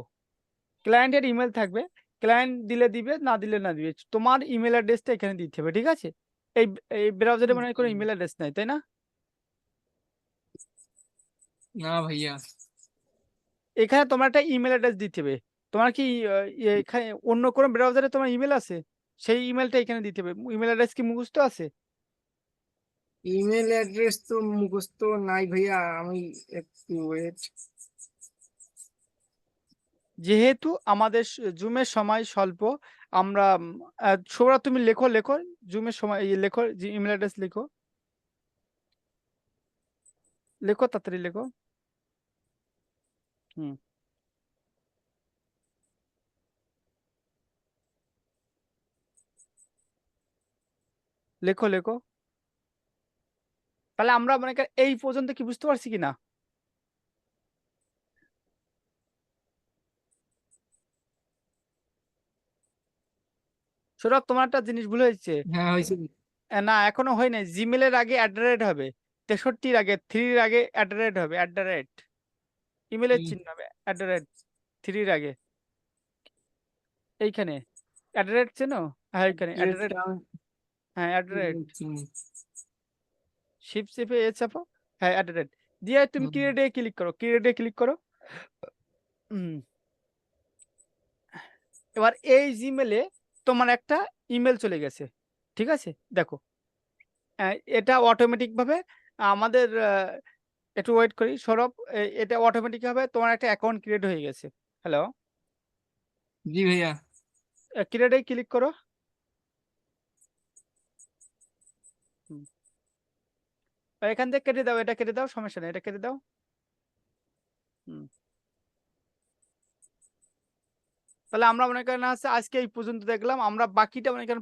ক্লায়েন্টের ইমেল থাকবে, ক্লায়েন্ট দিলে দিবে, না দিলে না দিবে, তোমার ইমেল অ্যাড্রেসটা এখানে দিতে হবে। ঠিক আছে, এই এই ব্রাউজারে মনে হয় কোনো ইমেল অ্যাড্রেস নাই, তাই না? না ভাইয়া, এখানে তোমার একটা ইমেল অ্যাড্রেস দিতে হবে। তোমার কি এখানে অন্য কোনো ব্রাউজারে তোমার ইমেল আছে? সেই ইমেলটা এখানে দিতে হবে। ইমেল অ্যাড্রেস কি মুখস্থ আছে? ইমেল অ্যাড্রেস তো মুখস্থ নাই ভাইয়া, আমি একটু ওয়েট। যেহেতু আমাদের জুমের সময় স্বল্প, আমরা সৌরভ তুমি লেখো লেখো, জুমের সময় লেখো, যে ইমেল অ্যাড্রেস লেখো, লেখো তাড়াতাড়ি লেখো। হুম, লেখো লেখো। তাহলে আমরা মানে এই পর্যন্ত কি বুঝতে পারছি কিনা? সৌরভ, তোমার একটা জিনিস ভুল হয়েছে। হ্যাঁ হয়েছে। না, এখনো হয় নাই। জিমেলের আগে অ্যাট হবে, 63-র আগে, 3-র আগে অ্যাট হবে, ইমেলের চিহ্ন হবে @3-র আগে, এইখানে চেনো? হ্যাঁ, এইখানে অ্যাড্রেসটা হ্যাঁ, চিনি। শিফট চেপে চাপো, হ্যাঁ, দিয়ে তুমি হুম। ক্রিয়েটে ক্লিক করো, ক্লিক করো। হুম, এবার এই জিমেলে তোমার একটা ইমেল চলে গেছে। ঠিক আছে, দেখো, এটা অটোমেটিক ভাবে আমাদের একটু ওয়েট করি সৌরভ, এটা অটোমেটিক ভাবে তোমার একটা অ্যাকাউন্ট ক্রিয়েট হয়ে গেছে। হ্যালো, জি ভাইয়া। ক্রিয়েটে ক্লিক করো। হুম, এখান থেকে কেটে দাও, এটা কেটে দাও, সমস্যা নেই, এটা কেটে দাও। হুম, তাহলে আমরা মনে করেন হচ্ছে আজকে এই পর্যন্ত দেখলাম, আমরা বাকিটা মনে করেন